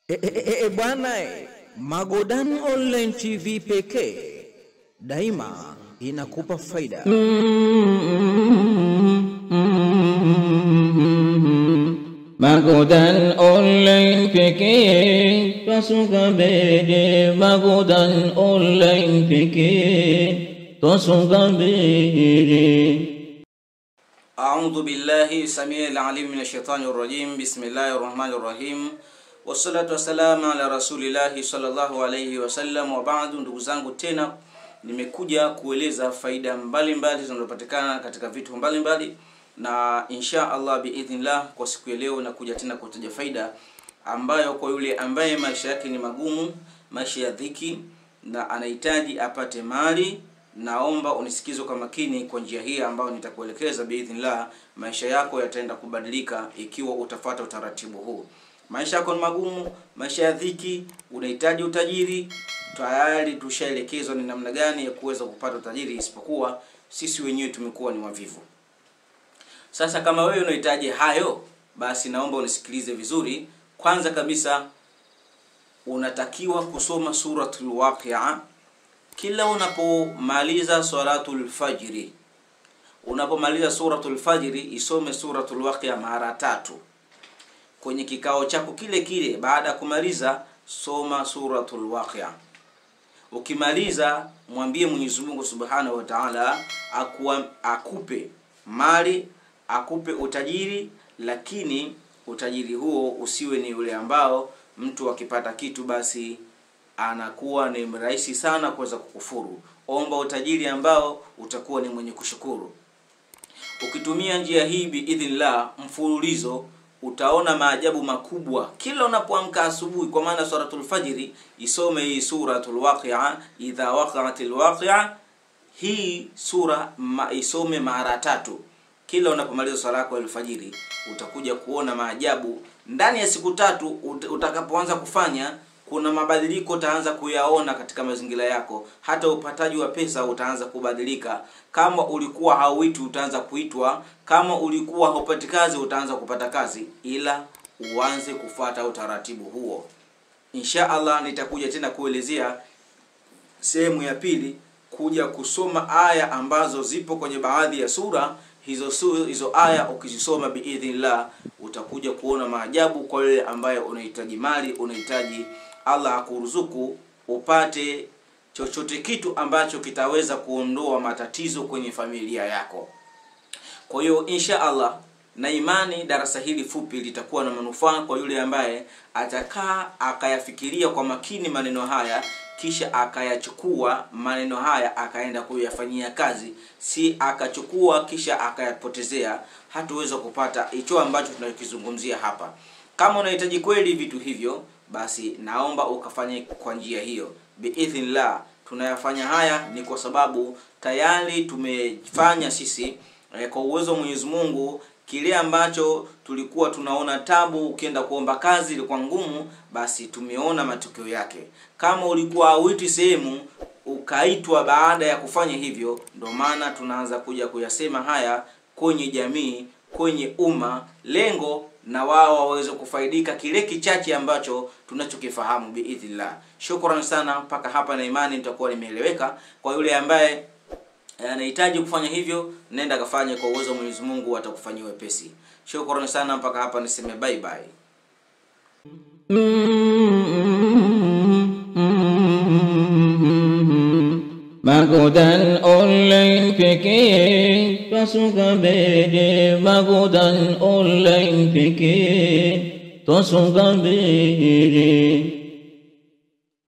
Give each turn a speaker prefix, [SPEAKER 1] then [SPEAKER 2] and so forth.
[SPEAKER 1] Bwana, Magodan Online TV pekee daima inakupa faida.
[SPEAKER 2] Magodan Online pekee twasuka mbele, Magodan Online pekee twasuka mbele.
[SPEAKER 3] أعوذ بالله السميع العليم من الشيطان الرجيم. بسم الله الرحمن الرحيم. والصلاة والسلام على رسول الله صلى الله عليه وسلم. وبعد, ndugu zangu, tena nimekuja kueleza faida mbalimbali zinazopatikana katika vitu mbalimbali, na insha Allah biidhnillah kwa siku ya leo nakuja tena kutaja faida ambayo kwa yule ambaye maisha yake ni magumu, maisha ya dhiki, na anahitaji apate mali. Naomba unisikize kwa makini kwa njia hii ambayo nitakuelekeza biidhnillah. Maisha yako yataenda kubadilika ikiwa utafuata utaratibu huu. Maisha yako ni magumu, maisha ya dhiki, unahitaji utajiri. Tayari tushaelekezwa ni namna gani ya kuweza kupata utajiri, isipokuwa sisi wenyewe tumekuwa ni wavivu. Sasa kama wewe unahitaji hayo, basi naomba unisikilize vizuri. Kwanza kabisa unatakiwa kusoma suratul Waqi'a kila unapomaliza salatul fajri. Unapomaliza suratul fajri, isome suratul Waqi'a mara 3. Kwenye kikao chako kile kile, baada ya kumaliza soma suratul Waqi'a. Ukimaliza mwambie Mwenyezi Mungu Subhanahu wa Ta'ala akupe mali, akupe utajiri, lakini utajiri huo usiwe ni ule ambao mtu akipata kitu basi anakuwa ni mrahisi sana kuweza kukufuru. Omba utajiri ambao utakuwa ni mwenye kushukuru. Ukitumia njia hii biidhnillah mfululizo, utaona maajabu makubwa kila unapoamka asubuhi. Kwa maana suratul fajri isome hii suratul Waqi'a, idha waqa'atil waqi'a. Hii sura isome mara 3 kila unapomaliza swala yako alfajiri. Utakuja kuona maajabu ndani ya siku 3. Utakapoanza kufanya, kuna mabadiliko utaanza kuyaona katika mazingira yako. Hata upataji wa pesa utaanza kubadilika. Kama ulikuwa hauitwi utaanza kuitwa, kama ulikuwa haupati kazi utaanza kupata kazi, ila uanze kufuata utaratibu huo. Insha Allah nitakuja tena kuelezea sehemu ya pili, kuja kusoma aya ambazo zipo kwenye baadhi ya sura. Hizo aya ukizisoma biidhnillah utakuja kuona maajabu kwa yule ambaye unahitaji mali, unahitaji Allah akuruzuku upate chochote kitu ambacho kitaweza kuondoa matatizo kwenye familia yako. Kwa hiyo insha Allah na imani darasa hili fupi litakuwa na manufaa kwa yule ambaye atakaa akayafikiria kwa makini maneno haya, kisha akayachukua maneno haya akaenda kuyafanyia kazi, si akachukua kisha akayapotezea. Hatuweza kupata hicho ambacho tunakizungumzia hapa. Kama unahitaji kweli vitu hivyo, basi naomba ukafanye kwa njia hiyo biidhnillah. Tunayafanya haya ni kwa sababu tayari tumefanya sisi kwa uwezo wa Mwenyezi Mungu. Kile ambacho tulikuwa tunaona tabu, ukienda kuomba kazi ilikuwa ngumu, basi tumeona matokeo yake. Kama ulikuwa hauitwi sehemu ukaitwa baada ya kufanya hivyo, ndio maana tunaanza kuja kuyasema haya kwenye jamii, kwenye umma, lengo na wao waweze kufaidika kile kichache ambacho tunachokifahamu biidhnillah. Shukrani sana mpaka hapa, na imani nitakuwa nimeeleweka. Kwa yule ambaye anahitaji kufanya hivyo, nenda kafanye kwa uwezo wa Mwenyezi Mungu, atakufanyia wepesi. Shukrani sana mpaka hapa, niseme bye bye.
[SPEAKER 2] Magodan Online pekee twasuka mbele, Magodan Online pekee twasuka mbele.